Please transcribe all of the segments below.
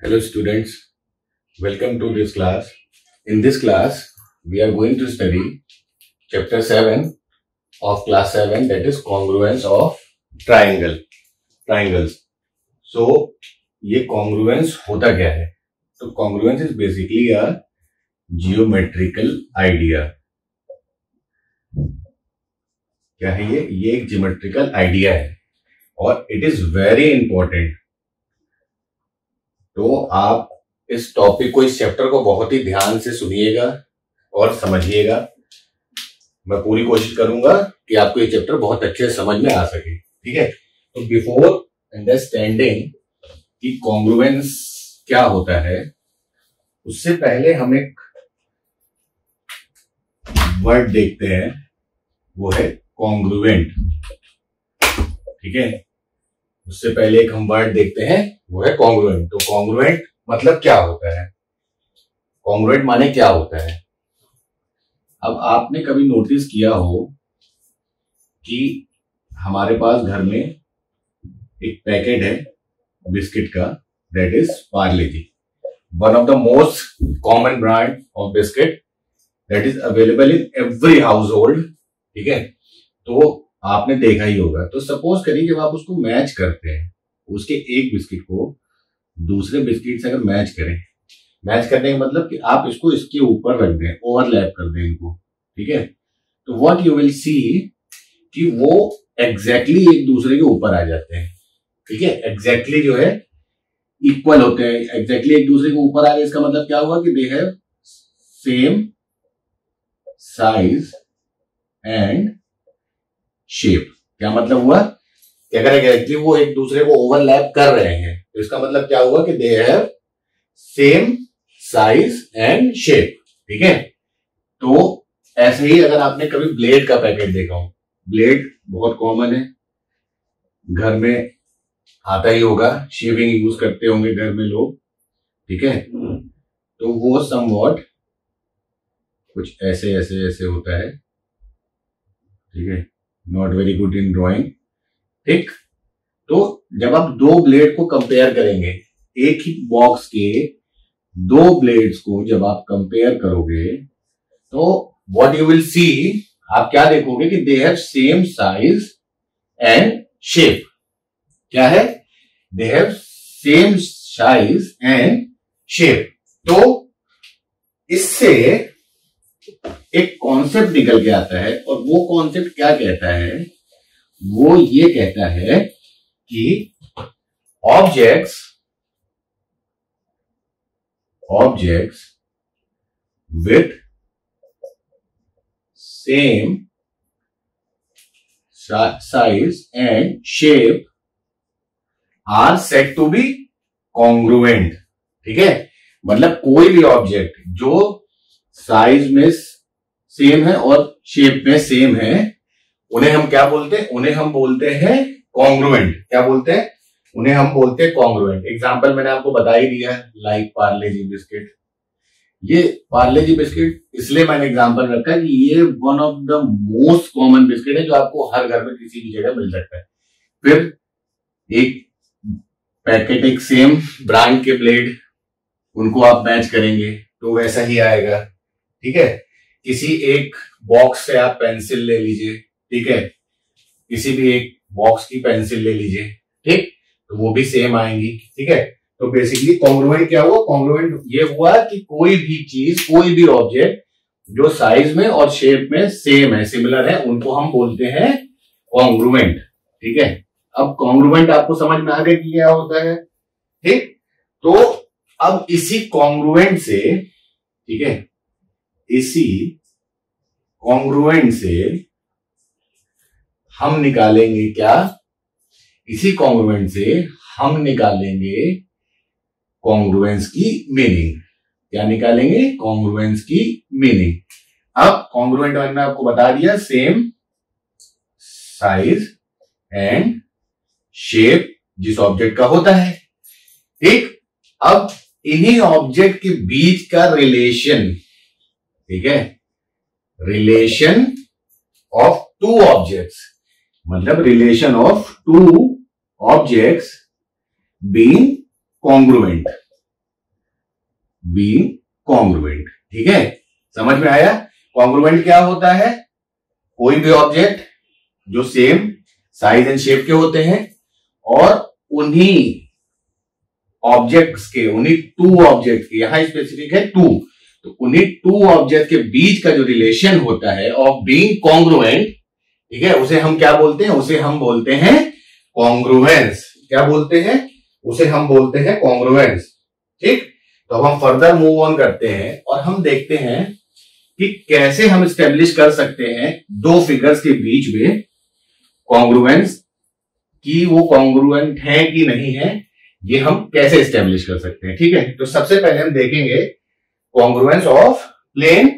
Hello students, welcome to this class. In this class, we are going to study chapter 7 of class 7, that is congruence of triangles. So, ये congruence होता क्या है? तो congruence is basically a geometrical idea. क्या है ये? ये एक geometrical idea है और it is very important. तो आप इस टॉपिक को, इस चैप्टर को बहुत ही ध्यान से सुनिएगा और समझिएगा. मैं पूरी कोशिश करूंगा कि आपको ये चैप्टर बहुत अच्छे से समझ में आ सके. ठीक है. तो बिफोर अंडरस्टैंडिंग कि कॉन्ग्रुएंस क्या होता है, उससे पहले हम एक वर्ड देखते हैं, वो है कॉन्ग्रुएंट. ठीक है. उससे पहले एक हम वर्ड देखते हैं, वो है कॉन्ग्रुएंट. तो कॉन्ग्रुएंट मतलब क्या होता है? कॉन्ग्रुएंट माने क्या होता है? अब आपने कभी नोटिस किया हो कि हमारे पास घर में एक पैकेट है बिस्किट का, that is Parle G. One of the most common brand of biscuit that is available in every household. ठीक है. तो आपने देखा ही होगा. तो सपोज करिए जब आप उसको मैच करते हैं, उसके एक बिस्किट को दूसरे बिस्किट से अगर मैच करें, मैच करने का मतलब कि आप इसको इसके ऊपर रख दें, ओवरलैप कर दें इनको. ठीक है. तो व्हाट यू विल सी कि वो एग्जैक्टली एक दूसरे के ऊपर आ जाते हैं. ठीक है. एग्जैक्टली जो है इक्वल होते हैं, एग्जैक्टली एक दूसरे के ऊपर आ गए. इसका मतलब क्या हुआ कि they have same size and shape. क्या मतलब हुआ कि अगर एग्जैक्टली वो एक दूसरे को ओवरलैप कर रहे हैं, तो इसका मतलब क्या हुआ कि they have same size and shape. ठीक है. तो ऐसे ही अगर आपने कभी ब्लेड का पैकेट देखा हो, ब्लेड बहुत कॉमन है, घर में आता ही होगा, शेविंग यूज करते होंगे घर में लोग. ठीक है. तो वो समवॉट कुछ ऐसे ऐसे ऐसे होता है. ठीक है. Not very good in drawing. ठीक. तो जब आप दो ब्लेड को कंपेयर करेंगे, एक ही बॉक्स के दो ब्लेड्स को जब आप कंपेयर करोगे, तो व्हाट यू विल सी, आप क्या देखोगे कि they have same size and shape. क्या है? They have same size and shape. तो इससे एक कॉन्सेप्ट निकल के आता है, और वो कॉन्सेप्ट क्या कहता है? वो ये कहता है कि objects with same size and shape are said to be congruent. ठीक है. मतलब कोई भी ऑब्जेक्ट जो साइज में सेम है और शेप में सेम है, उन्हें हम क्या बोलते हैं? उन्हें हम बोलते हैं कॉन्ग्रुएंट. क्या बोलते हैं? उन्हें हम बोलते हैं कॉन्ग्रुएंट. एग्जांपल मैंने आपको बता ही दिया, लाइक पार्ले जी बिस्किट. ये पार्ले जी बिस्किट इसलिए मैंने एग्जांपल रखा कि ये one of the most common biscuit है जो आपको हर घर में किसी भी जगह मिल सकता है. फिर एक पैकेट, एक सेम ब्रांड के ब्लेड, उनको आप मैच करेंगे तो वैसा ही आएगा. ठीक है. किसी एक बॉक्स से आप पेंसिल ले लीजिए. ठीक है. किसी भी एक बॉक्स की पेंसिल ले लीजिए. ठीक. तो वो भी सेम आएंगी. ठीक है. तो बेसिकली कॉन्ग्रुएंट क्या हुआ? कॉन्ग्रुएंट ये हुआ कि कोई भी चीज, कोई भी ऑब्जेक्ट जो साइज में और शेप में सेम है, सिमिलर है, उनको हम बोलते हैं कॉन्ग्रुएंट. ठीक है. अब कॉन्ग्रुएंट आपको समझ में आ गया कि क्या होता है. ठीक. तो अब इसी कॉन्ग्रुएंट से, ठीक है, इसी कॉन्ग्रुएंट से हम निकालेंगे क्या? इसी कॉन्ग्रुएंट से हम निकालेंगे कॉन्ग्रुएंस की मीनिंग. क्या निकालेंगे? कॉन्ग्रुएंस की मीनिंग. अब कॉन्ग्रुएंट मैंने आपको बता दिया, सेम साइज एंड शेप जिस ऑब्जेक्ट का होता है. ठीक. अब इन्हीं ऑब्जेक्ट के बीच का रिलेशन, ठीक है, रिलेशन ऑफ टू ऑब्जेक्ट्स, मतलब relation of two objects being congruent. Being congruent. ठीक है, समझ में आया? कॉन्ग्रुएंट क्या होता है? कोई भी ऑब्जेक्ट जो सेम साइज एंड शेप के होते हैं और उन्हीं ऑब्जेक्ट्स के, उन्हीं टू ऑब्जेक्ट के, यहां स्पेसिफिक है टू, तो उन्हीं टू ऑब्जेक्ट के बीच का जो रिलेशन होता है ऑफ बीइंग कॉन्ग्रुएंट, ठीक है, उसे हम क्या बोलते हैं? उसे हम बोलते हैं कॉन्ग्रुएंस। क्या बोलते हैं? उसे हम बोलते हैं कॉन्ग्रुएंस। ठीक, तो अब हम फर्दर मूव ऑन करते हैं और हम देखते हैं कि कैसे हम स्टेब्लिश कर सकते हैं दो फिगर्स के बीच में कॉन्ग्रुएंस, कि वो कॉन्ग्रुएंट है कि नहीं है, ये हम कैसे स्टेब्लिश कर सकते हैं। ठीक है, तो सबसे पहले हम देखेंगे कॉन्ग्रुएंस ऑफ प्लेन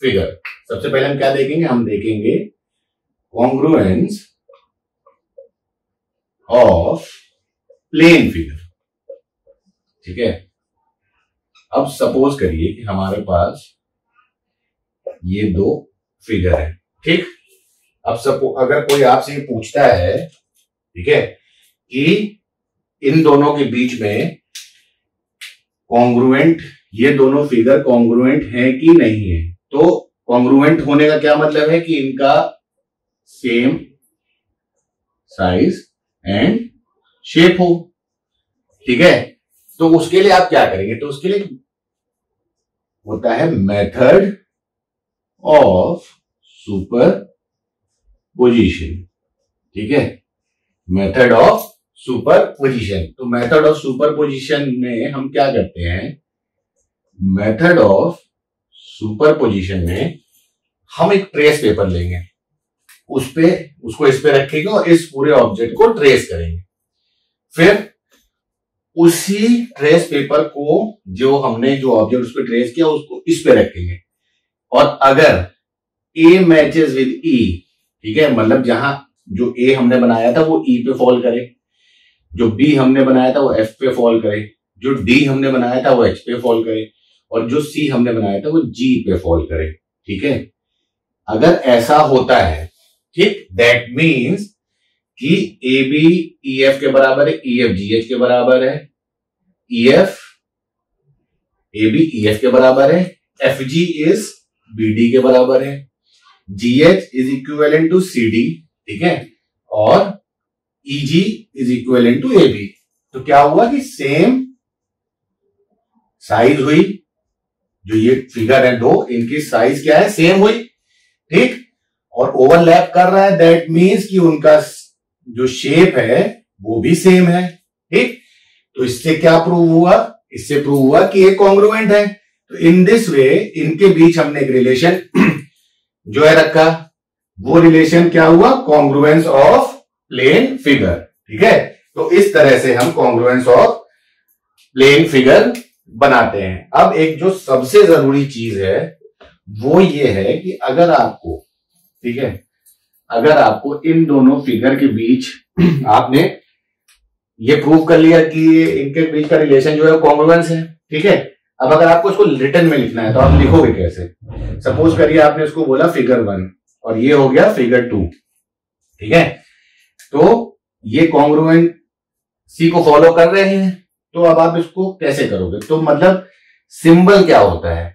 फिगर। सबसे पहले हम क्या देखेंगे? हम देखेंगे कॉन्ग्रुएंस ऑफ प्लेन फिगर। ठीक है, अब सपोज करिए कि हमारे पास ये दो फिगर है। ठीक, अब सपोज अगर कोई आपसे ये पूछता है, ठीक है, कि इन दोनों के बीच में कॉन्ग्रुएंट, ये दोनों फिगर कॉन्ग्रुएंट है कि नहीं है, तो कॉन्ग्रुएंट होने का क्या मतलब है? कि इनका सेम साइज एंड शेप हो। ठीक है, तो उसके लिए आप क्या करेंगे? तो उसके लिए होता है मेथड ऑफ सुपरपोजिशन। ठीक है, मेथड ऑफ सुपरपोजिशन। तो मेथड ऑफ सुपरपोजिशन में हम क्या करते हैं? मेथड ऑफ सुपरपोजिशन में हम एक ट्रेस पेपर लेंगे, उसको इस पे रखेंगे और इस पूरे ऑब्जेक्ट को ट्रेस करेंगे। फिर उसी ट्रेस पेपर को, जो हमने जो ऑब्जेक्ट उस पर ट्रेस किया, उसको इस पे रखेंगे और अगर ए मैचेस विद ई, ठीक है, मतलब जहां जो ए हमने बनाया था वो ई पे फॉल करे, जो बी हमने बनाया था वो एफ पे फॉल करे, जो डी हमने बनाया था वो एच पे फॉल करे और जो सी हमने बनाया था वो जी पे फॉल करे। ठीक है, अगर ऐसा होता है, ठीक, दैट मीन्स कि ए बी ई एफ के बराबर है, ई एफ जी एच के बराबर है, E F A B E F के बराबर है, F G is B D के बराबर है, G H is equivalent to C D, ठीक है, और E G is equivalent to A B. तो क्या हुआ कि सेम साइज हुई, जो ये फिगर है दो, इनकी साइज क्या है? सेम हुई। ठीक, और ओवरलैप कर रहा है, दैट मीन्स कि उनका जो शेप है वो भी सेम है। ठीक, तो इससे क्या प्रूव हुआ? इससे प्रूव हुआ कि ये कॉन्ग्रुएंट है। तो इन दिस वे इनके बीच हमने एक रिलेशन जो है रखा, वो रिलेशन क्या हुआ? Congruence of plane figure. ठीक है, तो इस तरह से हम कॉन्ग्रुएंस ऑफ प्लेन फिगर बनाते हैं। अब एक जो सबसे जरूरी चीज है वो ये है कि अगर आपको, ठीक है, अगर आपको इन दोनों फिगर के बीच आपने ये प्रूव कर लिया कि इनके बीच का रिलेशन जो है कॉन्ग्रुएंस है। ठीक है, अब अगर आपको इसको रिटर्न में लिखना है तो आप लिखोगे कैसे? सपोज करिए आपने इसको बोला फिगर 1 और ये हो गया फिगर 2। ठीक है, तो ये कॉन्ग्रुएंट सी को फॉलो कर रहे हैं, तो अब आप इसको कैसे करोगे? तो मतलब सिंबल क्या होता है?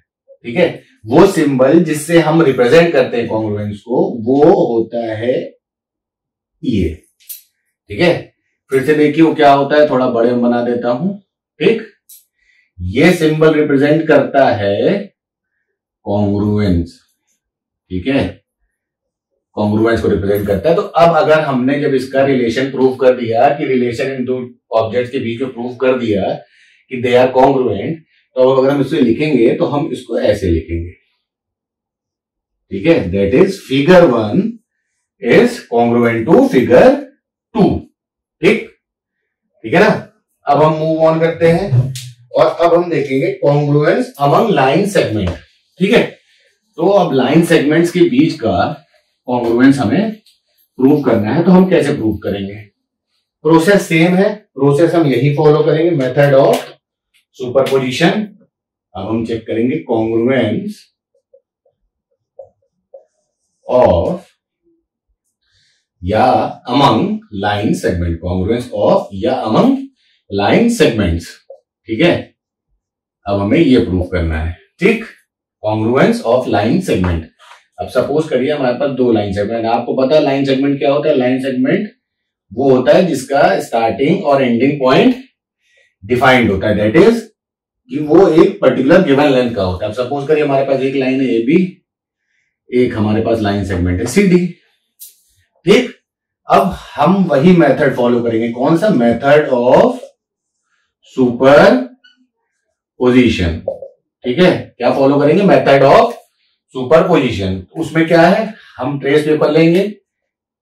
ठीक है, वो सिंबल जिससे हम रिप्रेजेंट करते हैं कॉन्ग्रुएंस को, वो होता है ये। ठीक है, फिर से देखिए वो क्या होता है, थोड़ा बड़े में बना देता हूं। ठीक, ये सिंबल रिप्रेजेंट करता है कॉन्ग्रुएंस। ठीक है, कॉन्ग्रुएंस को रिप्रेजेंट करता है। तो अब अगर हमने जब इसका रिलेशन प्रूव कर दिया कि रिलेशन इन दो ऑब्जेक्ट्स के बीच में प्रूव कर दिया कि दे आर कॉन्ग्रुएंट, तो अगर हम इसे लिखेंगे तो हम इसको ऐसे लिखेंगे। ठीक है, that is figure 1 is congruent to figure 2। ठीक, ठीक है ना। अब हम मूव ऑन करते हैं और अब हम देखेंगे कॉन्ग्रुएंस अमंग लाइन सेगमेंट। ठीक है, तो अब लाइन सेगमेंट्स के बीच का कॉन्ग्रुएंस हमें प्रूव करना है, तो हम कैसे प्रूव करेंगे? प्रोसेस सेम है, प्रोसेस हम यही फॉलो करेंगे, मेथड ऑफ सुपरपोजिशन। अब हम चेक करेंगे कॉन्ग्रुएंस ऑफ या among line segment, congruence of या अमंग लाइन सेगमेंट्स। ठीक है, अब हमें ये प्रूफ करना है, ठीक, कॉन्ग्रुएंस ऑफ लाइन सेगमेंट। अब सपोज करिए हमारे पास दो लाइन सेगमेंट, आपको पता है लाइन सेगमेंट क्या होता है? लाइन सेगमेंट वो होता है जिसका स्टार्टिंग और एंडिंग पॉइंट डिफाइंड होता है, दैट इज कि वो एक पर्टिकुलर गिवन लेंथ का होता है। अब सपोज करिए हमारे पास एक लाइन है ए बी, एक हमारे पास लाइन सेगमेंट है सी डी, ठीक। अब हम वही मेथड फॉलो करेंगे, कौन सा? मेथड ऑफ सुपर पोजिशन, ठीक है। क्या फॉलो करेंगे? Method of super position. उसमें क्या है, हम ट्रेस पेपर लेंगे,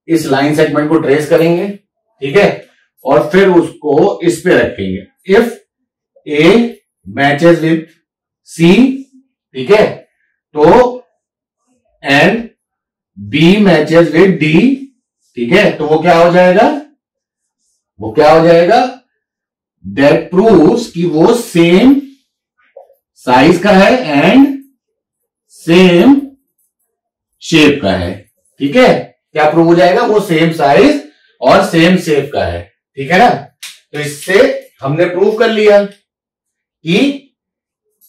इस लाइन सेगमेंट को ट्रेस करेंगे, ठीक है, और फिर उसको इस पे रखेंगे। If A matches with C, ठीक है, तो and B matches with D, ठीक है, तो वो क्या हो जाएगा? वो क्या हो जाएगा? दैट प्रूव्स कि वो सेम साइज का है एंड सेम शेप का है, ठीक है। क्या प्रूव हो जाएगा? वो सेम साइज और सेम शेप का है, ठीक है ना। तो इससे हमने प्रूव कर लिया कि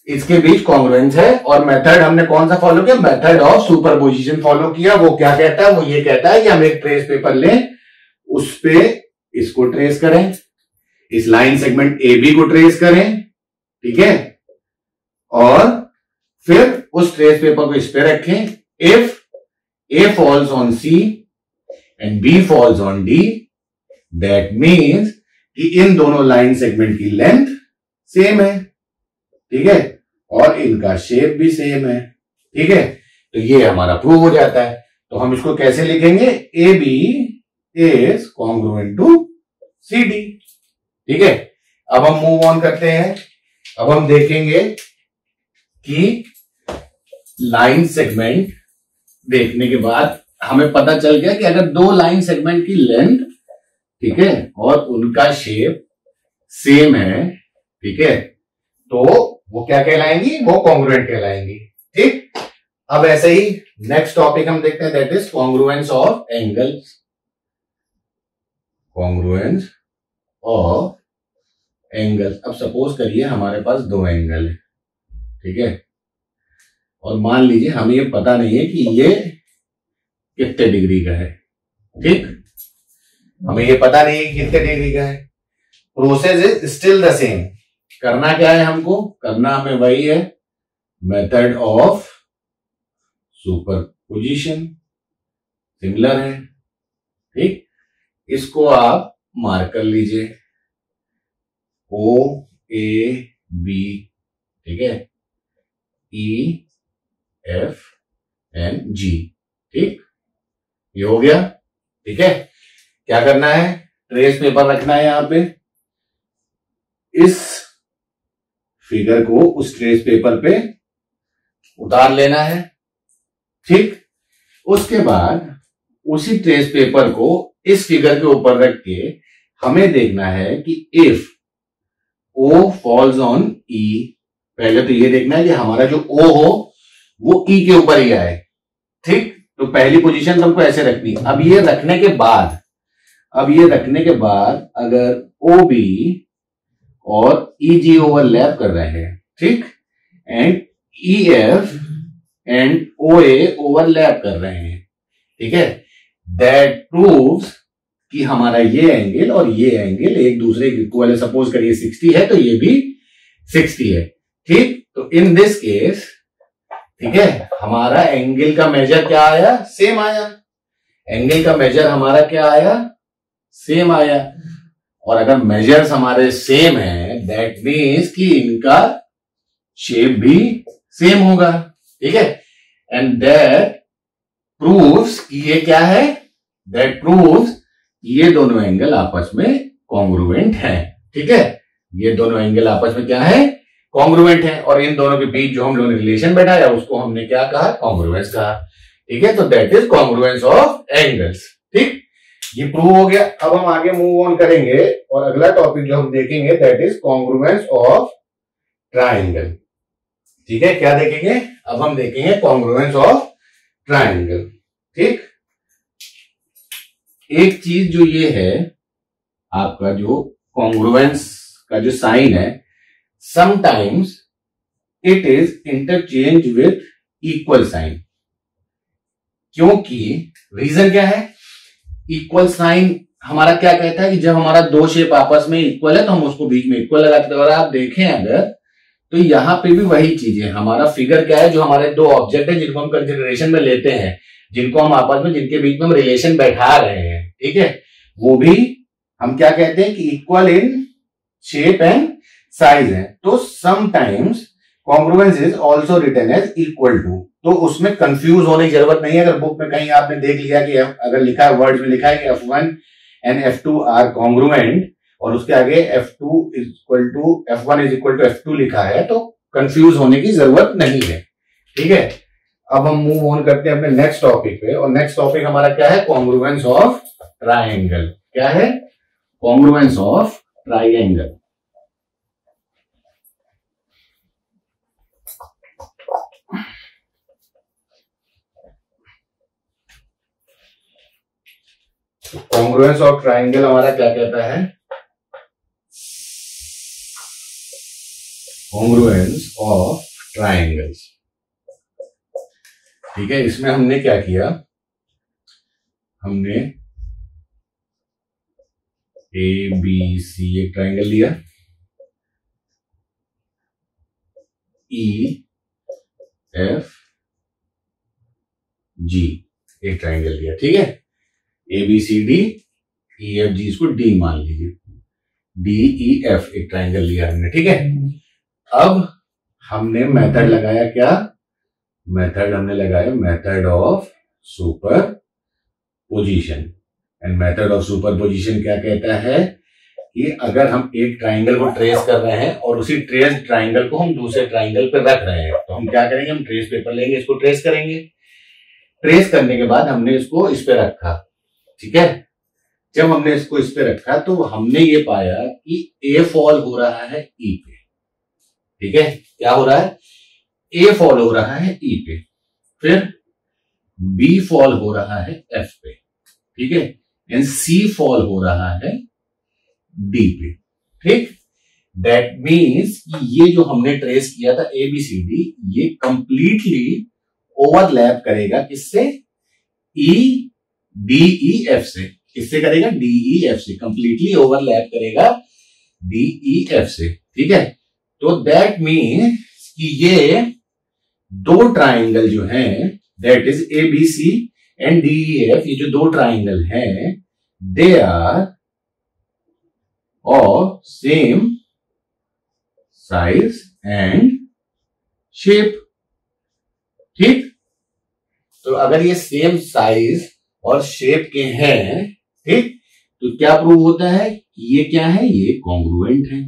इसके बीच कॉन्ग्रुएंस है। और मेथड हमने कौन सा फॉलो किया? मेथड ऑफ सुपरपोजिशन फॉलो किया। वो क्या कहता है? वो ये कहता है कि हम एक ट्रेस पेपर लें, उस पे इसको ट्रेस करें, इस लाइन सेगमेंट ए बी को ट्रेस करें, ठीक है, और फिर उस ट्रेस पेपर को इस पे रखें। If A falls on C and B falls on D, that means कि इन दोनों लाइन सेगमेंट की लेंथ सेम है, ठीक है, और इनका शेप भी सेम है, ठीक है। तो ये हमारा प्रूव हो जाता है। तो हम इसको कैसे लिखेंगे? A B is congruent to C D, ठीक है। अब हम मूव ऑन करते हैं। अब हम देखेंगे कि लाइन सेगमेंट देखने के बाद हमें पता चल गया कि अगर दो लाइन सेगमेंट की लेंथ, ठीक है, और उनका शेप सेम है, ठीक है, तो वो क्या कहलाएंगी? वो कॉन्ग्रुएंट कहलाएंगी, ठीक। अब ऐसे ही नेक्स्ट टॉपिक हम देखते हैं, that is congruence of angles. Congruence of angles. अब सपोज करिए हमारे पास दो एंगल है, ठीक है, और मान लीजिए हमें ये पता नहीं है कि ये कितने डिग्री का है, ठीक, हमें ये पता नहीं है कि कितने डिग्री का है। Process is still the same. करना क्या है हमको? करना हमें वही है, मेथड ऑफ सुपरपोजिशन, सिमिलर है, ठीक। इसको आप मार्क कर लीजिए, ओ ए बी, ठीक है, ई एफ एंड जी, ठीक, ये हो गया, ठीक है। क्या करना है? ट्रेस पेपर रखना है यहां पे, इस फिगर को उस ट्रेस पेपर पे उतार लेना है, ठीक। उसके बाद उसी ट्रेस पेपर को इस फिगर के ऊपर रख के हमें देखना है कि इफ ओ फॉल्स ऑन ई, पहले तो ये देखना है कि हमारा जो ओ हो वो ई के ऊपर ही आए, ठीक। तो पहली पोजीशन हमको ऐसे रखनी। अब ये रखने के बाद अगर ओ बी और ई जी ओवरलैप कर रहे हैं, ठीक, and E F and O A overlap कर रहे हैं, ठीक है, दैट प्रूव्स कि हमारा ये एंगल और ये एंगल एक दूसरे के इक्वल है। सपोज करिए 60 है तो ये भी 60 है, ठीक। तो इन दिस केस, ठीक है, हमारा एंगल का मेजर क्या आया? सेम आया। एंगल का मेजर हमारा क्या आया? सेम आया। और अगर मेजर्स हमारे सेम है, दैट मीन्स कि इनका शेप भी सेम होगा, ठीक है। एंड दैट प्रूव्स कि ये क्या है? दैट प्रूव्स ये दोनों एंगल आपस में कॉन्ग्रुएंट हैं, ठीक है। ये दोनों एंगल आपस में क्या है? कॉन्ग्रुएंट है। और इन दोनों के बीच जो हम लोगों ने रिलेशन बैठाया उसको हमने क्या कहा? कॉन्ग्रुएंस कहा, ठीक है। तो that is congruence of angles, ठीक। ये प्रूव हो गया। अब हम आगे मूव ऑन करेंगे और अगला टॉपिक जो हम देखेंगे that is congruence of triangle, ठीक है। क्या देखेंगे? अब हम देखेंगे कॉन्ग्रुएंस ऑफ ट्राइंगल, ठीक। एक चीज जो ये है आपका जो कॉन्ग्रुएंस का जो साइन है, sometimes it is interchange with equal sign. क्योंकि रीजन क्या है, इक्वल साइन हमारा क्या कहता है कि जब हमारा दो शेप आपस में इक्वल है तो हम उसको बीच में इक्वल लगाते हैं। और आप देखें अगर तो यहां पे भी वही चीज है। हमारा फिगर क्या है, जो हमारे दो ऑब्जेक्ट है जिनको हम कंसिडरेशन में लेते हैं, जिनको हम आपस में, जिनके बीच में हम रिलेशन बैठा रहे हैं, ठीक है, वो भी हम क्या कहते हैं कि equal in shape and size है। तो sometimes congruence is also written as equal to. तो उसमें कंफ्यूज होने की जरूरत नहीं है। अगर बुक में कहीं आपने देख लिया कि अगर लिखा है, वर्ड्स में लिखा है कि F1 and F2 are congruent और उसके आगे F1 is equal to F2 लिखा है, तो कंफ्यूज होने की जरूरत नहीं है, ठीक है। अब हम मूव ऑन करते हैं अपने नेक्स्ट टॉपिक पे, और नेक्स्ट टॉपिक हमारा क्या है, कॉन्ग्रुएंस ऑफ ट्राइंगल। क्या है, congruence of triangle. Congruence of triangle हमारा क्या कहता है, कॉन्ग्रुएंस ऑफ ट्राइंगल्स, ठीक है। इसमें हमने क्या किया, हमने ABC एक ट्राइंगल लिया, EFG एक ट्राइंगल लिया, ठीक है। ABCD EFG, इसको D मान लीजिए, DEF एक ट्राइंगल लिया हमने, ठीक है। अब हमने मेथड लगाया, क्या मेथड हमने लगाया, method of superposition. And method of superposition क्या कहता है कि अगर हम एक ट्राइंगल को ट्रेस कर रहे हैं और उसी ट्रेस ट्राइंगल को हम दूसरे ट्राइंगल पर रख रहे हैं, तो हम क्या करेंगे, हम ट्रेस पेपर लेंगे, इसको ट्रेस करेंगे। ट्रेस करने के बाद हमने इसको इस पे रखा, ठीक है। जब हमने इसको इस पे रखा तो हमने ये पाया कि ए फॉल हो रहा है ई पे, ठीक है। क्या हो रहा है, ए फॉल हो रहा है ई पे, फिर बी फॉल हो रहा है एफ पे, ठीक है, एंड सी फॉल हो रहा है डी पे, ठीक। दैट मीन्स कि ये जो हमने ट्रेस किया था ABCD, ये कंप्लीटली ओवरलैप करेगा किससे, DEF से। किससे करेगा, DEF से, कंप्लीटली ओवरलैप करेगा DEF से, ठीक है। तो दैट मीन्स कि ये दो ट्राइंगल जो हैं, that is ABC and DEF, ये जो दो ट्राइंगल हैं, they are of same size and shape, ठीक। तो अगर ये सेम साइज और शेप के हैं, ठीक, तो क्या प्रूव होता है, ये क्या है, ये कॉन्ग्रुएंट है,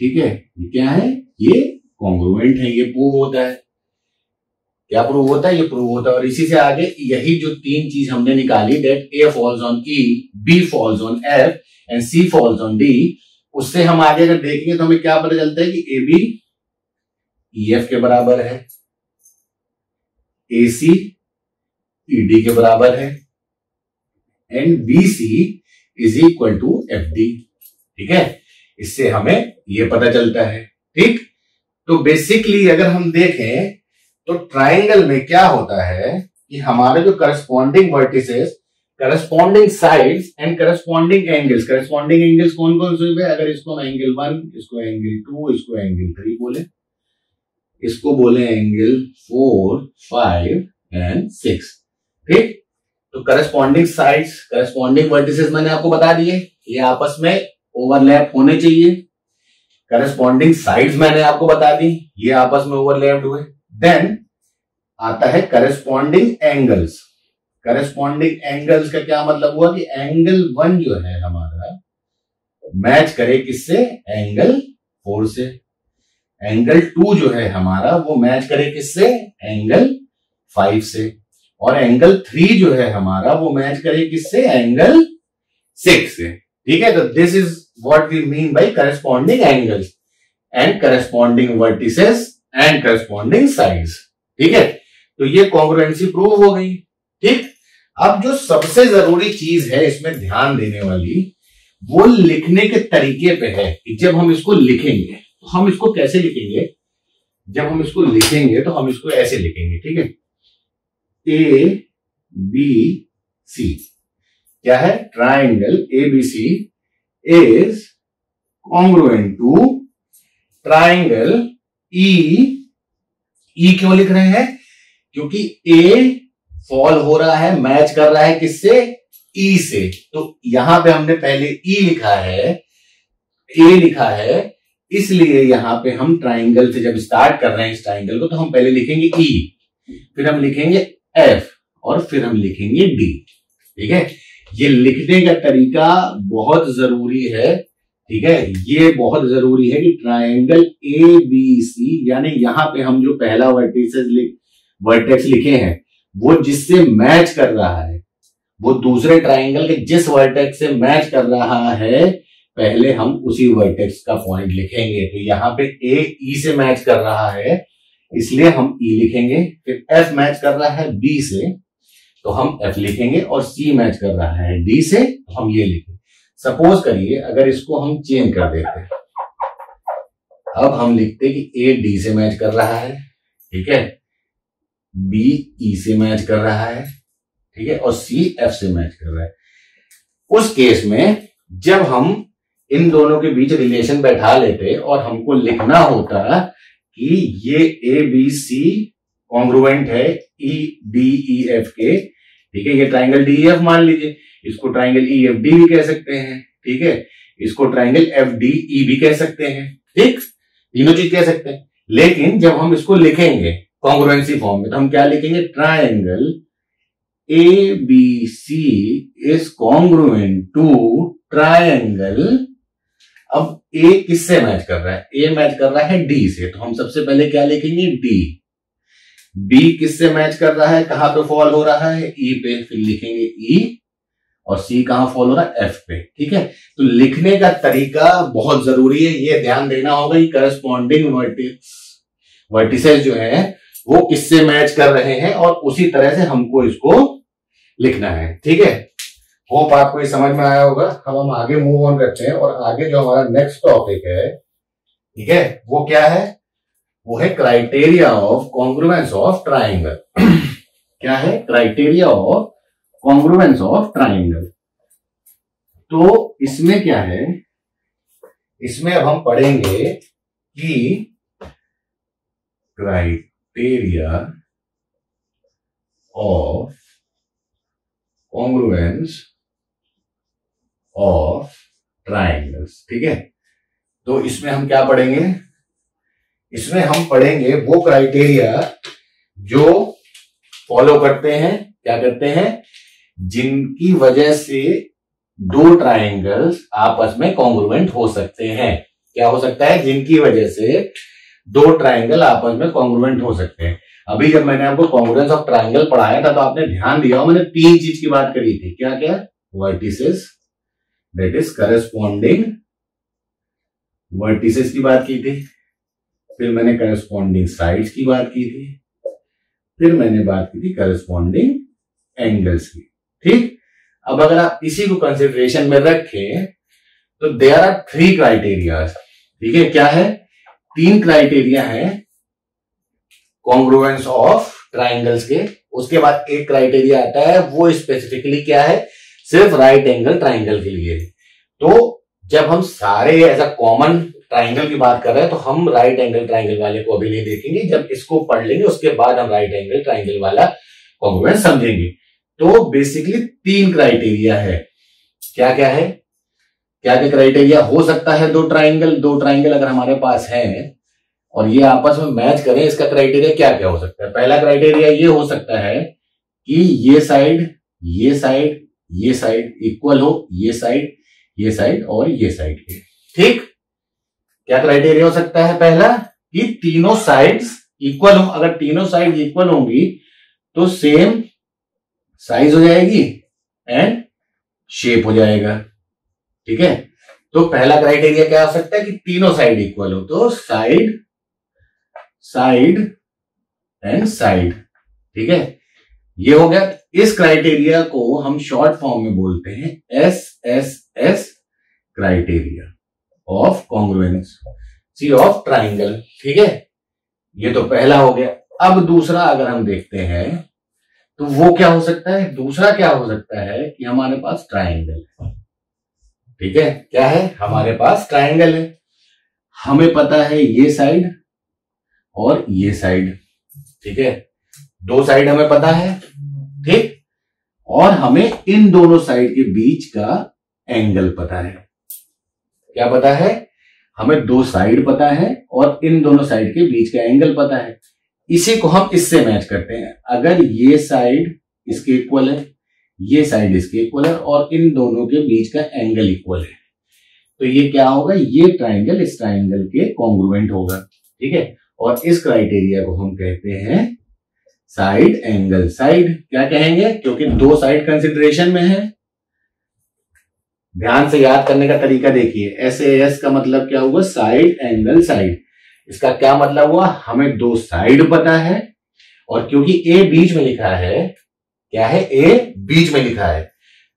ठीक है। ये क्या है, ये कॉन्ग्रुएंट है, ये प्रूव होता है। क्या प्रूव होता है, ये प्रूव होता है। और इसी से आगे यही जो तीन चीज हमने निकाली, that A falls on E, B falls on F and C falls on D, उससे हम आगे अगर देखेंगे तो हमें क्या पता चलता है कि AB EF के बराबर है, AC ED के बराबर है, and BC is equal to FD, ठीक है। इससे हमें ये पता चलता है, ठीक। तो बेसिकली अगर हम देखें तो ट्राइंगल में क्या होता है कि हमारे जो corresponding vertices, corresponding sides and corresponding angles कौन कौन से है, अगर इसको हम एंगल 1, इसको एंगल 2, इसको एंगल 3 बोले, इसको बोले एंगल 4, 5 एंड 6, ठीक। तो करस्पॉन्डिंग साइड्स, करस्पॉन्डिंग वर्टिसेस मैंने आपको बता दिए, ये आपस में ओवरलैप होने चाहिए। करस्पॉन्डिंग साइड्स मैंने आपको बता दी, ये आपस में ओवरलैप्ड हुए। देन आता है करस्पॉन्डिंग एंगल्स। करस्पॉन्डिंग एंगल्स का क्या मतलब हुआ कि एंगल 1 जो है हमारा मैच करे किससे, एंगल 4 से। एंगल 2 जो है हमारा वो मैच करे किससे, एंगल 5 से। और एंगल 3 जो है हमारा वो मैच करे किससे, एंगल 6 से, ठीक है। तो this is what we mean by corresponding angles and corresponding vertices and corresponding sides, ठीक है। तो ये कॉन्ग्रुएंसी प्रूव हो गई, ठीक। अब जो सबसे जरूरी चीज है इसमें ध्यान देने वाली, वो लिखने के तरीके पे है कि जब हम इसको लिखेंगे तो हम इसको कैसे लिखेंगे? जब हम इसको लिखेंगे तो हम इसको ऐसे लिखेंगे, ठीक है। ए बी सी क्या है? Triangle ABC is congruent to triangle E क्यों लिख रहे हैं? क्योंकि ए फॉल हो रहा है, मैच कर रहा है किससे? ई से। तो यहां पे हमने पहले ई लिखा है, ए लिखा है, इसलिए यहां पे हम ट्राइंगल से जब स्टार्ट कर रहे हैं इस ट्राइंगल को, तो हम पहले लिखेंगे ई, फिर हम लिखेंगे एफ और फिर हम लिखेंगे डी, ठीक है। ये लिखने का तरीका बहुत जरूरी है, ठीक है। ये बहुत जरूरी है कि ट्राइंगल ए बी सी, यानी यहां पे हम जो पहला वर्टेक्स लिखे हैं वो जिससे मैच कर रहा है, वो दूसरे ट्राइंगल के जिस वर्टेक्स से मैच कर रहा है, पहले हम उसी वर्टेक्स का पॉइंट लिखेंगे। तो यहाँ पे ए ई से मैच कर रहा है, इसलिए हम ई लिखेंगे। फिर एफ मैच कर रहा है बी से, तो हम एफ लिखेंगे, और सी मैच कर रहा है डी से, तो हम ये लिखेंगे। सपोज करिए अगर इसको हम चेंज कर देते हैं, अब हम लिखते कि ए डी से मैच कर रहा है, ठीक है, बी ई से मैच कर रहा है, ठीक है, और सी एफ से मैच कर रहा है। उस केस में जब हम इन दोनों के बीच रिलेशन बैठा लेते और हमको लिखना होता कि ये ए बी सी कॉन्ग्रुएंट है ई डी ई एफ के, ठीक है, ये ट्राइंगल डी एफ मान लीजिए, इसको ट्राइंगल ई एफ डी भी कह सकते हैं, ठीक है, इसको ट्राइंगल एफ डी ई भी कह सकते हैं, ठीक, तीनों चीज कह सकते हैं। लेकिन जब हम इसको लिखेंगे कॉन्ग्रुएंसी फॉर्म में, तो हम क्या लिखेंगे? Triangle A B C is congruent to triangle, अब ए किससे मैच कर रहा है? ए मैच कर रहा है डी से, तो हम सबसे पहले क्या लिखेंगे? डी। बी किससे मैच कर रहा है? कहां पे फॉल हो रहा है? ई पे, फिर लिखेंगे ई, और सी कहां फॉल हो रहा है? एफ पे, ठीक है। तो लिखने का तरीका बहुत जरूरी है, ये ध्यान देना होगा कि करस्पॉन्डिंग वर्टिसेस जो है वो किससे मैच कर रहे हैं, और उसी तरह से हमको इसको लिखना है, ठीक है। होप आपको ये समझ में आया होगा। अब हम आगे मूव ऑन करते हैं, और आगे जो हमारा नेक्स्ट टॉपिक है, ठीक है, वो क्या है? वो है criteria of congruence of triangle. क्या है? Criteria of congruence of triangle. तो इसमें क्या है? इसमें अब हम पढ़ेंगे कि criteria of congruence of triangles, ठीक है। तो इसमें हम क्या पढ़ेंगे? इसमें हम पढ़ेंगे वो क्राइटेरिया जो फॉलो करते हैं, क्या करते हैं, जिनकी वजह से दो ट्राइंगल्स आपस में कॉन्ग्रुएंट हो सकते हैं। क्या हो सकता है? जिनकी वजह से दो ट्राइंगल आपस में कॉन्ग्रुएंट हो सकते हैं। अभी जब मैंने आपको कॉन्ग्रुएंस ऑफ ट्राइंगल पढ़ाया था, तो आपने ध्यान दिया हो, मैंने तीन चीज की बात करी थी। क्या क्या? Vertices, that is corresponding vertices की बात की थी, फिर मैंने करस्पॉन्डिंग साइड्स की बात की थी, फिर मैंने बात की थी करस्पॉन्डिंग एंगल्स की, ठीक। अब अगर आप इसी को कंसिडरेशन में रखें तो देयर आर थ्री क्राइटेरिया, ठीक है। क्या है? तीन क्राइटेरिया है कॉन्ग्रुएंस ऑफ ट्राइंगल्स के। उसके बाद एक क्राइटेरिया आता है, वो स्पेसिफिकली क्या है? सिर्फ राइट एंगल ट्राइंगल के लिए। तो जब हम सारे एज अ कॉमन ट्राइंगल की बात कर रहे हैं, तो हम राइट एंगल ट्राइंगल वाले को अभी नहीं देखेंगे। जब इसको पढ़ लेंगे उसके बाद हम राइट एंगल ट्राइंगल वाला कॉन्ग्रुएंस समझेंगे। तो बेसिकली तीन क्राइटेरिया है। क्या क्या है? क्या क्या क्राइटेरिया हो सकता है? दो ट्राइंगल अगर हमारे पास है और ये आपस में मैच करें, इसका क्राइटेरिया क्या क्या हो सकता है? पहला क्राइटेरिया ये हो सकता है कि ये साइड इक्वल हो, ये साइड और ये साइड के, ठीक। क्या क्राइटेरिया हो सकता है? पहला कि तीनों साइड्स इक्वल हो। अगर तीनों साइड इक्वल होंगी तो सेम साइज हो जाएगी एंड शेप हो जाएगा, ठीक है। तो पहला क्राइटेरिया क्या हो सकता है कि तीनों साइड इक्वल हो, तो साइड एंड साइड, ठीक है। ये हो गया। इस क्राइटेरिया को हम शॉर्ट फॉर्म में बोलते हैं SSS criteria of congruence. C of triangle. ठीक है, ये तो पहला हो गया। अब दूसरा अगर हम देखते हैं तो वो क्या हो सकता है, दूसरा क्या हो सकता है कि हमारे पास ट्राइंगल है। ठीक है, क्या है, हमारे पास ट्राइंगल है, हमें पता है ये साइड और ये साइड। ठीक है, दो साइड हमें पता है। ठीक, और हमें इन दोनों साइड के बीच का एंगल पता है। क्या पता है, हमें दो साइड पता है और इन दोनों साइड के बीच का एंगल पता है। इसी को हम इससे मैच करते हैं। अगर ये साइड इसके इक्वल है, ये साइड इसके इक्वल है और इन दोनों के बीच का एंगल इक्वल है, तो ये क्या होगा, ये ट्राइंगल इस ट्राइंगल के कॉन्ग्रुएंट होगा। ठीक है, और इस क्राइटेरिया को हम कहते हैं साइड एंगल साइड। क्या कहेंगे, क्योंकि दो साइड कंसिडरेशन में है। ध्यान से याद करने का तरीका देखिए, SAS का मतलब क्या हुआ, साइड एंगल साइड। इसका क्या मतलब हुआ, हमें दो साइड पता है और क्योंकि A बीच में लिखा है, क्या है, A बीच में लिखा है,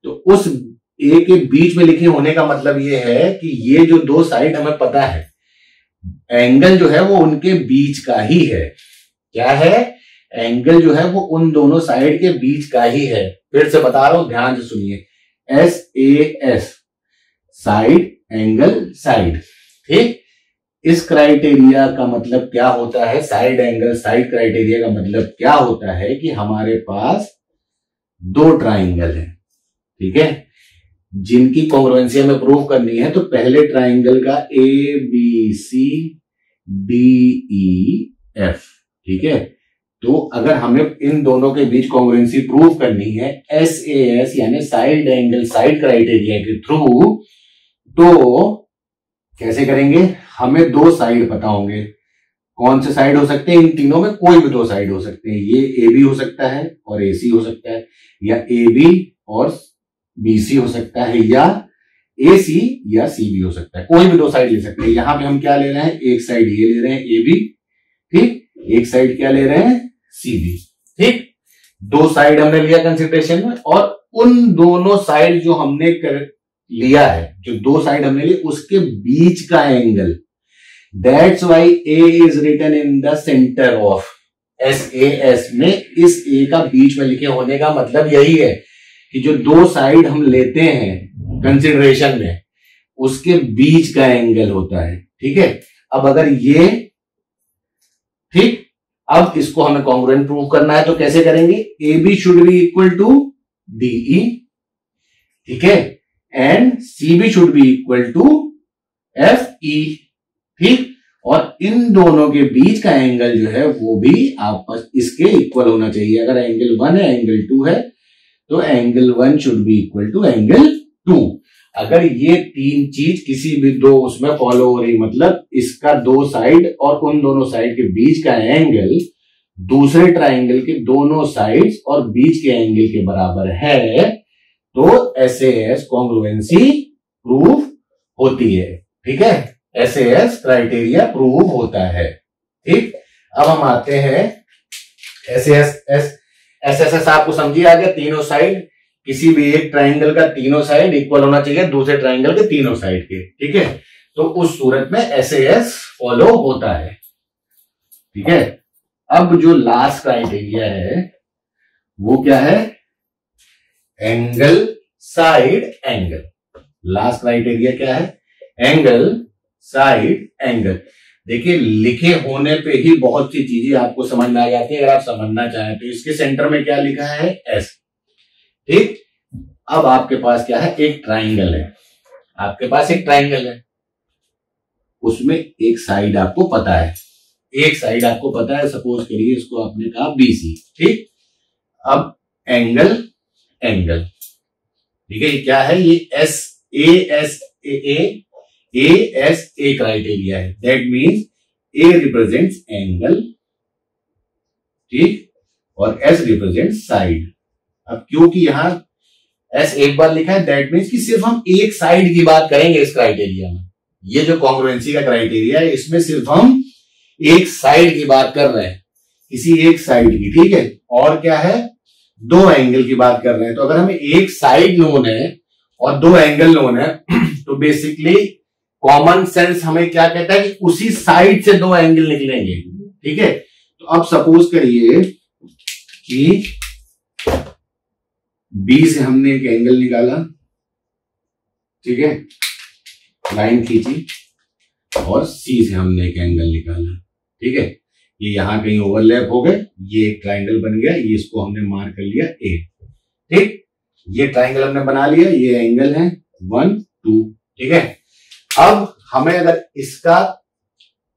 तो उस A के बीच में लिखे होने का मतलब ये है कि ये जो दो साइड हमें पता है, एंगल जो है वो उनके बीच का ही है। क्या है, एंगल जो है वो उन दोनों साइड के बीच का ही है। फिर से बता रहा हूं, ध्यान से सुनिए, SAS साइड एंगल साइड। ठीक, इस क्राइटेरिया का मतलब क्या होता है, साइड एंगल साइड क्राइटेरिया का मतलब क्या होता है कि हमारे पास दो ट्राइंगल है। ठीक है, जिनकी कॉन्ग्रुएंसी हमें प्रूव करनी है। तो पहले ट्राइंगल का ABCDEF। ठीक है, तो अगर हमें इन दोनों के बीच कॉन्ग्रुएंसी प्रूव करनी है SAS यानी साइड एंगल साइड क्राइटेरिया के थ्रू, तो कैसे करेंगे, हमें दो साइड पता होंगे। कौन से साइड हो सकते हैं, इन तीनों में कोई भी दो साइड हो सकते हैं। ये AB हो सकता है और AC हो सकता है, या AB और BC हो सकता है, या AC या CB हो सकता है। कोई भी दो साइड ले सकते हैं। यहां पे हम क्या ले रहे हैं, एक साइड ये ले रहे हैं AB, ठीक, एक साइड क्या ले रहे हैं, CB। ठीक, दो साइड हमने लिया कंसिडरेशन में, और उन दोनों साइड जो हमने लिया है, जो दो साइड हमने ली, उसके बीच का angle, that's why A is written in the center of SAS में। इस A का बीच में लिखे होने का मतलब यही है कि जो दो साइड हम लेते हैं कंसिडरेशन में, उसके बीच का एंगल होता है। ठीक है, अब अगर ये, ठीक, अब इसको हमें कॉन्ग्रुएंट प्रूव करना है, तो कैसे करेंगे, AB should be equal to DE, ठीक है, and CB should be equal to FE। ठीक, और इन दोनों के बीच का एंगल जो है वो भी आपस इसके इक्वल होना चाहिए। अगर एंगल 1 है, एंगल 2 है, तो angle 1 should be equal to angle 2। अगर ये तीन चीज किसी भी दो उसमें फॉलो हो रही, मतलब इसका दो साइड और उन दोनों साइड के बीच का एंगल दूसरे ट्राइंगल के दोनों साइड्स और बीच के एंगल के बराबर है, तो SAS कॉन्ग्रुएंसी प्रूव होती है। ठीक है, SAS क्राइटेरिया प्रूव होता है। ठीक, अब हम आते हैं SSS आपको समझिए आ गया, तीनों साइड, किसी भी एक ट्राइंगल का तीनों साइड इक्वल होना चाहिए दूसरे ट्राइंगल के तीनों साइड के। ठीक है, तो उस सूरत में SAS फॉलो होता है। ठीक है, अब जो लास्ट क्राइटेरिया है वो क्या है, angle side angle. Last criteria क्या है, एंगल साइड एंगल। देखिए, लिखे होने पे ही बहुत सी चीजें आपको समझ में आ जाती है। अगर आप समझना चाहें तो इसके सेंटर में क्या लिखा है, S। ठीक, अब आपके पास क्या है, एक ट्राइंगल है, आपके पास एक ट्राइंगल है, उसमें एक साइड आपको पता है, एक साइड आपको पता है, सपोज करिए इसको आपने कहा BC। ठीक, अब एंगल एंगल, ठीक है, ये क्या है, ये ASA क्राइटेरिया है। That means A represents angle, ठीक, और S रिप्रेजेंट्स साइड। अब क्योंकि यहां S एक बार लिखा है, दैट मीन्स कि सिर्फ हम एक साइड की बात करेंगे इस क्राइटेरिया में। ये जो कॉन्ग्रुएंसी का क्राइटेरिया है, इसमें सिर्फ हम एक साइड की बात कर रहे हैं, किसी एक साइड की। ठीक है, और क्या है, दो एंगल की बात कर रहे हैं। तो अगर हमें एक साइड नोन है और दो एंगल नोन है, तो बेसिकली कॉमन सेंस हमें क्या कहता है कि उसी साइड से दो एंगल निकलेंगे, ठीक है। तो अब सपोज करिए कि बी से हमने एक एंगल निकाला, ठीक है, लाइन खींची, और सी से हमने एक एंगल निकाला, ठीक है। ये यहां कहीं ओवरलैप हो गए, ये एक ट्राइंगल बन गया, ये इसको हमने मार्क कर लिया ए, ठीक। ये ट्राइंगल हमने बना लिया, ये एंगल है 1 2, ठीक है। अब हमें अगर इसका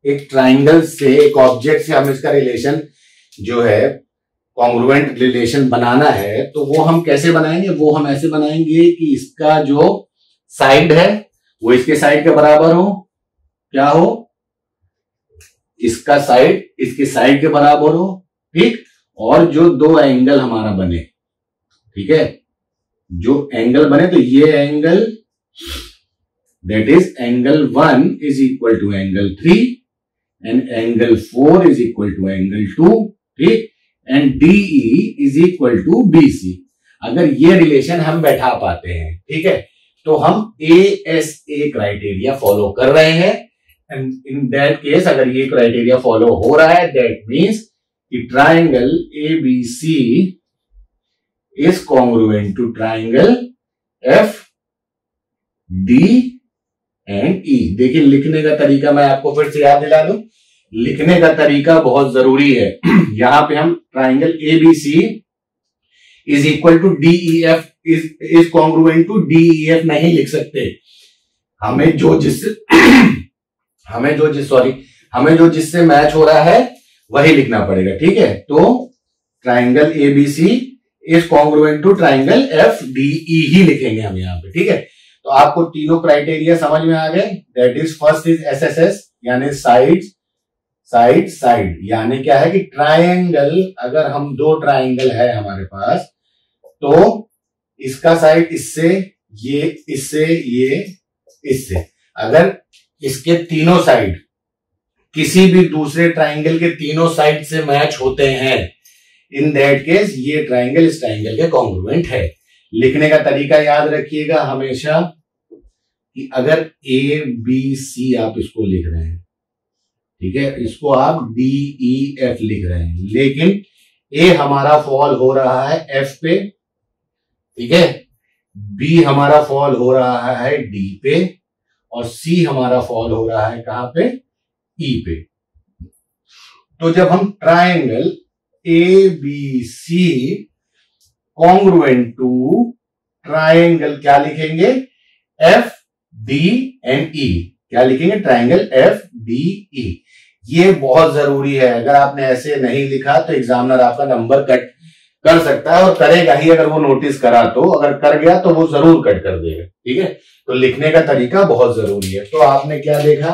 एक ट्राइंगल से, एक ऑब्जेक्ट से हम इसका रिलेशन जो है कॉन्ग्रुएंट रिलेशन बनाना है, तो वो हम कैसे बनाएंगे? वो हम ऐसे बनाएंगे कि इसका जो साइड है वो इसके साइड के बराबर हो, क्या हो, इसका साइड इसके साइड के बराबर हो, ठीक। और जो दो एंगल हमारा बने, ठीक है, जो एंगल बने, तो ये angle that is angle 1 is equal to angle 3 and angle 4 is equal to angle 2, ठीक, and DE is equal to BC। अगर ये रिलेशन हम बैठा पाते हैं, ठीक है, तो हम ASA क्राइटेरिया फॉलो कर रहे हैं। एंड इन दैट केस अगर ये क्राइटेरिया फॉलो हो रहा है, दैट मीन्स कि triangle ABC is congruent to triangle FD and E। देखिए लिखने का तरीका मैं आपको फिर से याद दिला दूं, लिखने का तरीका बहुत जरूरी है। यहां पे हम triangle ABC is equal to DEF is congruent to DEF नहीं लिख सकते। हमें जो जिससे मैच हो रहा है वही लिखना पड़ेगा, ठीक है। तो triangle ABC is congruent to triangle FDE ही लिखेंगे हम यहाँ पे, ठीक है। तो आपको तीनों क्राइटेरिया समझ में आ गए। That is first is SSS यानी साइड साइड साइड, यानी क्या है कि ट्राइंगल, अगर हम दो ट्राइंगल है हमारे पास, तो इसका साइड इससे, ये इससे, ये इससे, अगर इसके तीनों साइड किसी भी दूसरे ट्राइंगल के तीनों साइड से मैच होते हैं, इन दैट केस ये ट्राइंगल इस ट्राइंगल के कॉन्ग्रुएंट है। लिखने का तरीका याद रखिएगा हमेशा कि अगर ABC आप इसको लिख रहे हैं, ठीक है, इसको आप DEF लिख रहे हैं, लेकिन A हमारा फॉल हो रहा है F पे, ठीक है, B हमारा फॉल हो रहा है D पे, और C हमारा फॉल हो रहा है कहां पे? E पे। तो जब हम triangle ABC congruent to triangle क्या लिखेंगे? FD and E। क्या लिखेंगे? Triangle FDE। ये बहुत जरूरी है। अगर आपने ऐसे नहीं लिखा तो एग्जामिनर आपका नंबर कट कर सकता है, और करेगा ही अगर वो नोटिस करा तो। अगर कर गया तो वो जरूर कट कर देगा, ठीक है। तो लिखने का तरीका बहुत जरूरी है। तो आपने क्या देखा?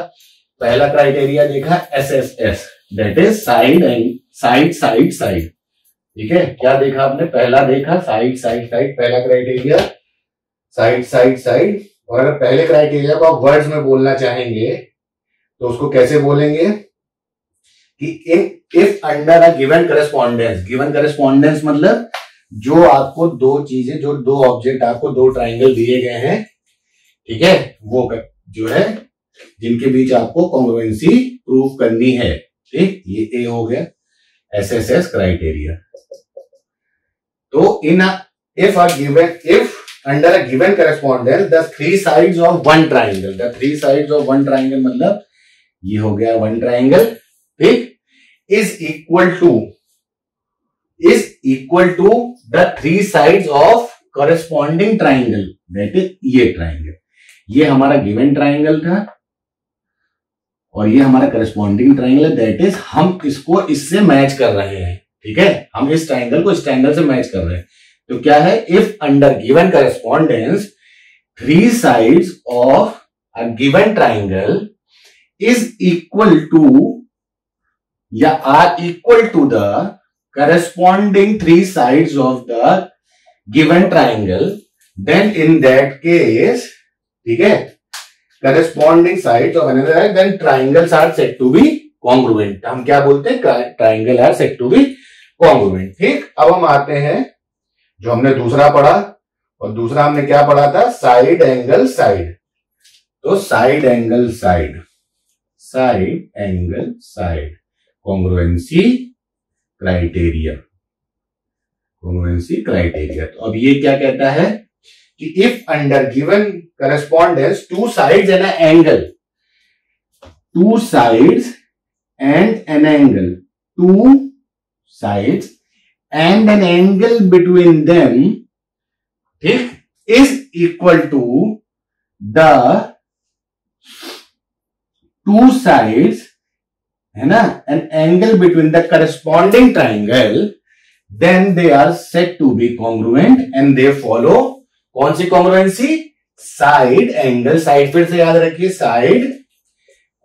पहला क्राइटेरिया देखा SSS, that is side and side side side, ठीक है। क्या देखा आपने? पहला देखा साइड साइड साइड, पहला क्राइटेरिया साइड साइड साइड। और अगर पहले क्राइटेरिया को आप वर्ड्स में बोलना चाहेंगे तो उसको कैसे बोलेंगे कि if under a given correspondence, given correspondence मतलब जो आपको दो चीजें, जो दो ऑब्जेक्ट आपको दो ट्राइंगल दिए गए हैं, ठीक है, वो जो है जिनके बीच आपको कॉन्ग्रुएंसी प्रूव करनी है, ठीक। ये ए हो गया SSS क्राइटेरिया। तो if under a given correspondence the three sides of one triangle, the three sides of one triangle मतलब ये हो गया one triangle, ठीक, is equal to the three sides of corresponding triangle, that is ये triangle। ये हमारा given triangle था और ये हमारा corresponding triangle है, that is हम इसको इससे मैच कर रहे हैं, ठीक है। हम इस ट्राइंगल को इस ट्राइंगल से मैच कर रहे हैं। तो क्या है? If under given correspondence three sides of a given triangle is equal to या are equal to the corresponding three sides of the given triangle, then in that case, ठीक है, corresponding sides of another, then triangles are said to be congruent. हम क्या बोलते हैं? Triangle are said to be congruent, ठीक। अब हम आते हैं जो हमने दूसरा पढ़ा, और दूसरा हमने क्या पढ़ा था? Side angle side. तो side angle side, side angle side, congruency criteria, congruency criteria. तो अब ये क्या कहता है कि if under given correspondence two sides and angle, two sides and an angle, two sides and an angle between them, ठीक, is equal to the two sides, है ना, an angle between the corresponding triangle, then they are said to be congruent and they follow कौन सी congruency, side angle, side फिर से याद रखिए, side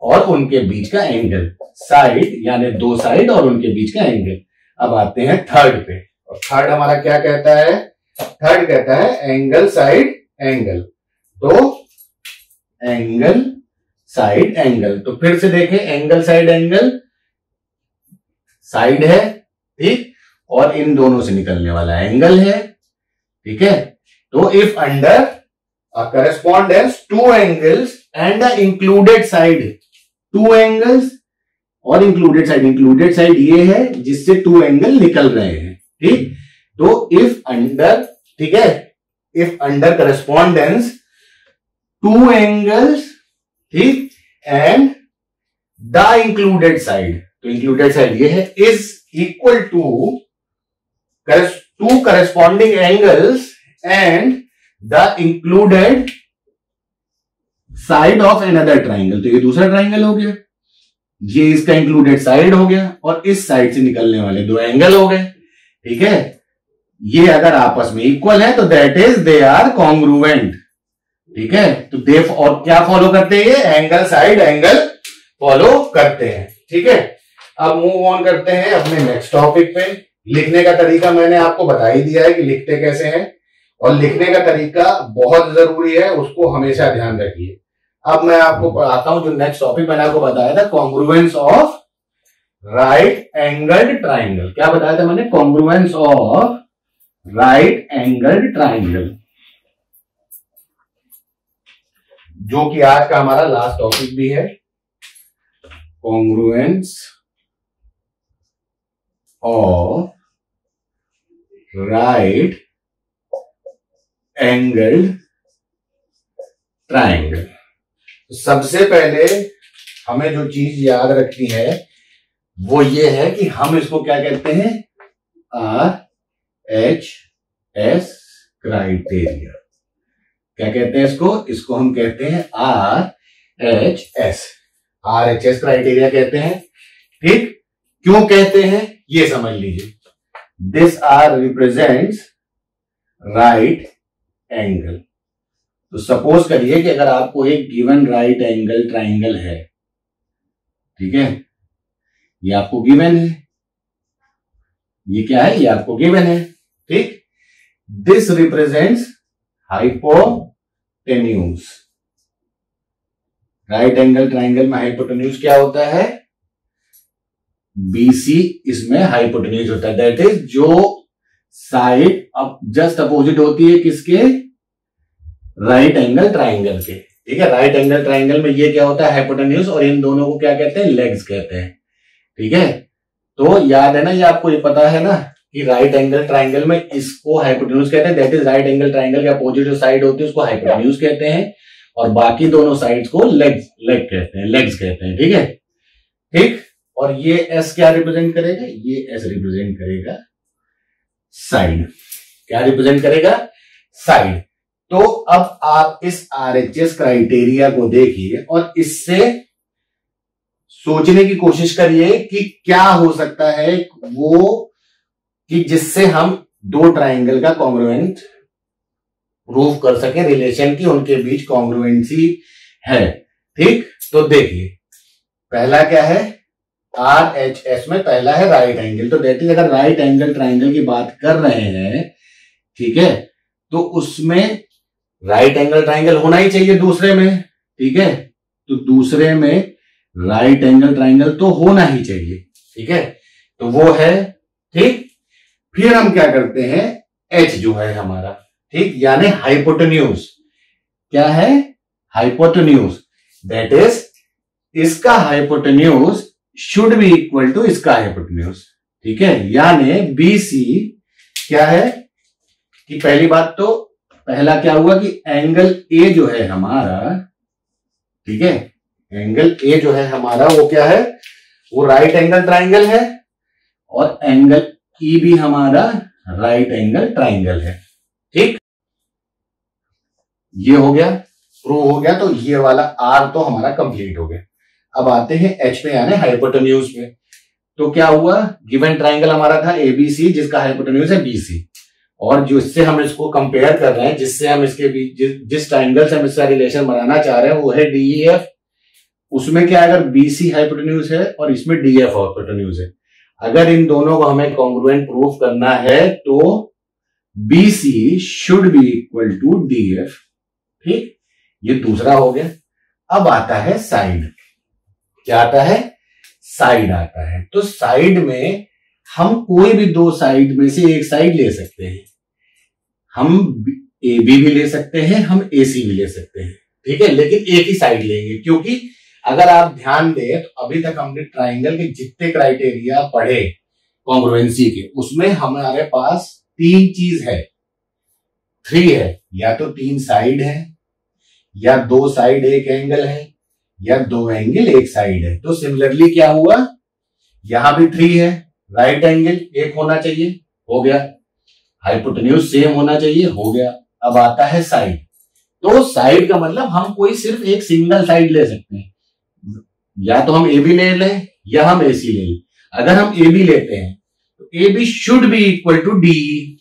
और उनके बीच का एंगल, साइड यानी दो साइड और उनके बीच का एंगल। अब आते हैं थर्ड पे, और थर्ड हमारा क्या कहता है, थर्ड कहता है एंगल साइड एंगल। तो एंगल साइड एंगल, तो फिर से देखें, एंगल साइड एंगल, साइड है, ठीक, और इन दोनों से निकलने वाला एंगल है, ठीक है। तो if under a correspondence to angles and a included side, two angles और इंक्लूडेड साइड, इंक्लूडेड साइड ये है जिससे टू एंगल निकल रहे हैं, ठीक। तो इफ अंडर, ठीक है, if under correspondence to angles, ठीक, एंड द इंक्लूडेड साइड, तो इंक्लूडेड साइड ये है, is equal to two corresponding angles and the included side of another triangle, तो ये दूसरा ट्राइंगल हो गया, ये इसका इंक्लूडेड साइड हो गया, और इस साइड से निकलने वाले दो एंगल हो गए, ठीक है। ये अगर आपस में इक्वल है तो that is they are congruent, ठीक है। तो दे, और क्या फॉलो करते हैं, ये एंगल साइड एंगल फॉलो करते हैं, ठीक है। अब मूव ऑन करते हैं अपने नेक्स्ट टॉपिक पे। लिखने का तरीका मैंने आपको बता ही दिया है कि लिखते कैसे हैं, और लिखने का तरीका बहुत जरूरी है, उसको हमेशा ध्यान रखिए। अब मैं आपको पढ़ाता हूं जो नेक्स्ट टॉपिक मैंने आपको बताया था, congruence of right angled triangle. क्या बताया था मैंने, congruence of right angled triangle, जो कि आज का हमारा लास्ट टॉपिक भी है। Congruence of right angled triangle. सबसे पहले हमें जो चीज याद रखनी है वो ये है कि हम इसको क्या कहते हैं, RHS क्राइटेरिया। क्या कहते हैं इसको हम कहते हैं RHS, RHS क्राइटेरिया कहते हैं, ठीक। क्यों कहते हैं ये समझ लीजिए। This R represents right angle. तो सपोज करिए कि अगर आपको एक गिवन राइट एंगल ट्राइंगल है, ठीक है, ये आपको गिवन है, ये क्या है, ये आपको गिवन है, ठीक। This represents hypotenuse. Right angle triangle में हाइपोटेन्यूज क्या होता है, BC इसमें हाइपोटेन्यूज होता है, दैट इज जो साइड अब जस्ट अपोजिट होती है किसके, राइट एंगल ट्राइंगल के, ठीक है। राइट एंगल ट्राइंगल में ये क्या होता है, हाइपोटेन्यूज, और इन दोनों को क्या कहते हैं, लेग्स कहते हैं, ठीक है। तो याद है ना, ये आपको ये पता है ना कि राइट एंगल ट्राइंगल में इसको हाइपोटेन्यूज कहते हैं, that is right angle triangle के अपोजिट जो साइड होती है उसको हाइपोटेन्यूज कहते हैं, और बाकी दोनों साइड्स को लेग कहते हैं, लेग्स कहते हैं, ठीक है, ठीक। और ये एस क्या रिप्रेजेंट करेगा, ये एस रिप्रेजेंट करेगा साइड। क्या रिप्रेजेंट करेगा, साइड। तो अब आप इस RHS क्राइटेरिया को देखिए और इससे सोचने की कोशिश करिए कि क्या हो सकता है वो, कि जिससे हम दो ट्राइंगल का कॉन्ग्रुएंट प्रूव कर सके, रिलेशन की उनके बीच कॉन्ग्रुएंसी है, ठीक। तो देखिए पहला क्या है, RHS में पहला है राइट एंगल। तो दैट इज अगर राइट एंगल ट्राइंगल की बात कर रहे हैं, ठीक है, तो उसमें राइट एंगल ट्राइंगल होना ही चाहिए दूसरे में, ठीक है। तो दूसरे में राइट एंगल ट्राइंगल तो होना ही चाहिए, ठीक है। तो वो है, ठीक। फिर हम क्या करते हैं, H जो है हमारा, ठीक, यानी हाइपोटेन्यूज। क्या है, हाइपोटेन्यूज, दैट इज इसका hypotenuse should be equal to इसका हाइपोटेन्यूज, ठीक है। यानी BC क्या है कि पहली बात तो पहला क्या हुआ कि एंगल ए जो है हमारा, ठीक है, एंगल ए जो है हमारा वो क्या है, वो राइट एंगल ट्राइंगल है, और एंगल ई भी हमारा राइट एंगल ट्राइंगल है, ठीक। ये हो गया, प्रूव हो गया, तो ये वाला आर तो हमारा कंप्लीट हो गया। अब आते हैं एच पे यानी हाइपोटेन्यूज पे। तो क्या हुआ, गिवन ट्राइंगल हमारा था ABC जिसका हाइपोटेन्यूज है BC, और जो इससे हम इसको कंपेयर कर रहे हैं, जिससे हम इसके बीच जिस ट्राइंगल से हम इसका रिलेशन बनाना चाह रहे हैं वो है DEF। उसमें क्या, अगर BC हाइपोटेन्यूज है और इसमें DF हाइपोटेन्यूज है, अगर इन दोनों को हमें कॉन्ग्रुएंट प्रूफ करना है तो BC should be equal to DF, ठीक। ये दूसरा हो गया। अब आता है साइड। क्या आता है, साइड आता है। तो साइड में हम कोई भी दो साइड में से एक साइड ले सकते हैं, हम AB भी ले सकते हैं, हम AC भी ले सकते हैं, ठीक है, लेकिन एक ही साइड लेंगे, क्योंकि अगर आप ध्यान दें तो अभी तक हमने ट्राइंगल के जितने क्राइटेरिया पढ़े कॉन्ग्रुएंसी के, उसमें हमारे पास तीन चीज है, 3 है, या तो 3 साइड है, या 2 साइड एक एंगल है, या 2 एंगल एक साइड है। तो सिमिलरली क्या हुआ, यहां भी 3 है, राइट एंगल एक होना चाहिए, हो गया, हाइपोटेन्यूज सेम होना चाहिए, हो गया। अब आता है साइड। तो साइड का मतलब हम कोई सिर्फ एक सिंगल साइड ले सकते हैं, या तो हम AB ले लें या हम AC ले लें। अगर हम AB लेते हैं तो AB should be equal to DE,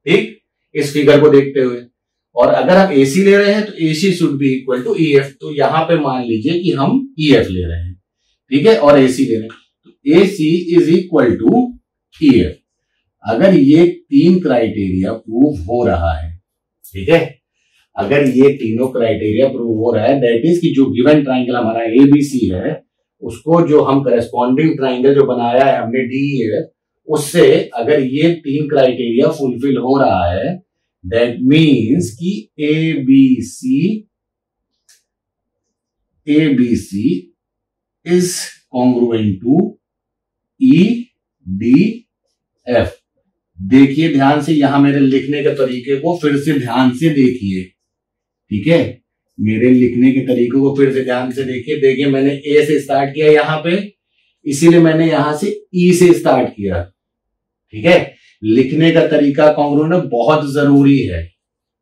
ठीक, इस फिगर को देखते हुए। और अगर हम AC ले रहे हैं तो AC should be equal to EF। तो यहां पे मान लीजिए कि हम EF ले रहे हैं, ठीक है, और AC ले रहे हैं, तो AC is equal to EF। अगर ये 3 क्राइटेरिया प्रूव हो रहा है, ठीक है, अगर ये तीनों क्राइटेरिया प्रूव हो रहा है, दैट इज कि जो गिवन ट्राइंगल हमारा ABC है, उसको जो हम करस्पॉन्डिंग ट्राइंगल जो बनाया है हमने DEF, उससे अगर ये 3 क्राइटेरिया फुलफिल हो रहा है, दैट मीन्स कि ABC is congruent to EDF। देखिए ध्यान से, यहां मेरे लिखने के तरीके को फिर से ध्यान से देखिए, ठीक है, मेरे लिखने के तरीके को फिर से ध्यान से देखिए। मैंने A से स्टार्ट किया यहां पे, इसीलिए मैंने यहां से E से स्टार्ट किया, ठीक है। लिखने का तरीका कॉन्ग्रुएंट बहुत जरूरी है,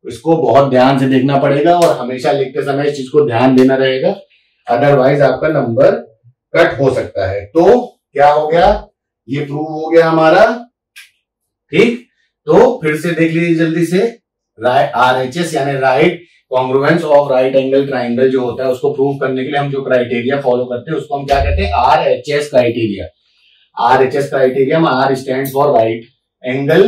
इसको बहुत ध्यान से देखना पड़ेगा, और हमेशा लिखते समय इस चीज को ध्यान देना रहेगा, अदरवाइज आपका नंबर कट हो सकता है। तो क्या हो गया, ये प्रूव हो गया हमारा, ठीक। तो फिर से देख लीजिए जल्दी से, RHS यानी right congruence of right angle triangle जो होता है, उसको प्रूव करने के लिए हम जो क्राइटेरिया फॉलो करते हैं उसको हम क्या कहते हैं, RHS क्राइटेरिया। RHS क्राइटेरिया में R stands for right angle,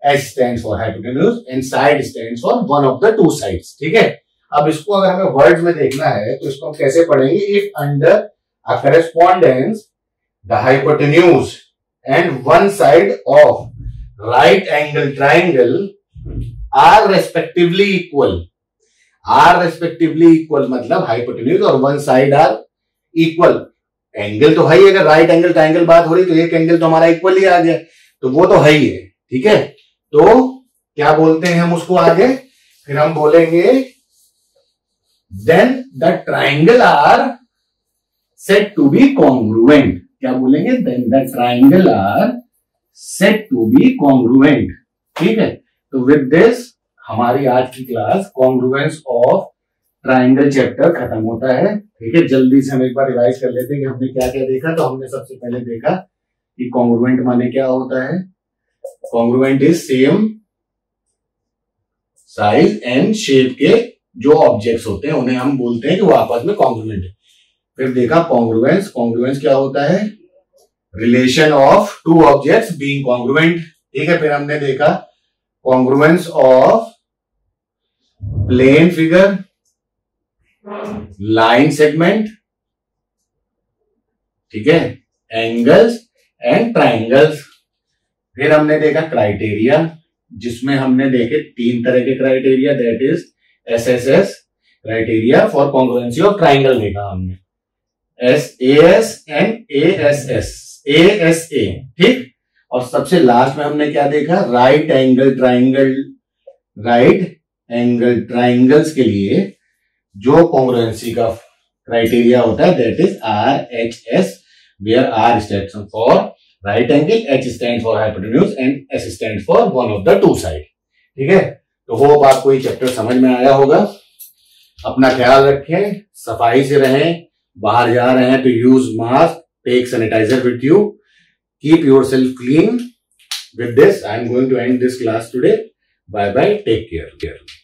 S stands for hypotenuse and side stands for one of the 2 sides, ठीक है। अब इसको अगर हमें वर्ड्स में देखना है तो इसको हम कैसे पढ़ेंगे, if under a correspondence the hypotenuse and one side of right angle triangle are respectively equal मतलब हाइपोटेन्यूज और one side are equal. Angle तो है ही, अगर राइट एंगल ट्राइंगल बात हो रही तो एक एंगल तो हमारा इक्वल ही आ गया, तो वो तो है ही है, ठीक है। तो क्या बोलते हैं हम उसको आगे, फिर हम बोलेंगे then the triangle are said to be congruent. क्या बोलेंगे, then the triangle are set to be congruent, ठीक है। तो विद दिस हमारी आज की class congruence of triangle chapter खत्म होता है, ठीक है। जल्दी से हम एक बार रिवाइज कर लेते हैं कि हमने क्या क्या देखा। तो हमने सबसे पहले देखा कि कॉन्ग्रुएंट माने क्या होता है, congruent is same size and shape के जो ऑब्जेक्ट्स होते हैं उन्हें हम बोलते हैं कि वो आपस में कॉन्ग्रुएंट है। फिर देखा कॉन्ग्रुएंस क्या होता है, relation of 2 objects being congruent, ठीक है। फिर हमने देखा congruence of plane figure, line segment, ठीक है, एंगल्स एंड ट्राइंगल्स। फिर हमने देखा क्राइटेरिया, जिसमें हमने देखे 3 तरह के criteria, that is SSS, criteria for congruency of triangle देखा हमने, SAS एंड ASS, ASA, ठीक। और सबसे लास्ट में हमने क्या देखा, राइट एंगल ट्राइंगल्स के लिए जो कॉन्ग्रुएंसी का क्राइटेरिया होता है that is RHS, where R stands for right angle, H stand for hypotenuse and S stand for one of the two side, ठीक है। तो होप आपको ये चैप्टर समझ में आया होगा। अपना ख्याल रखें, सफाई से रहें, बाहर जा रहे हैं तो use mask, take sanitiser with you, keep yourself clean. With this, I am going to end this class today. Bye bye. Take care.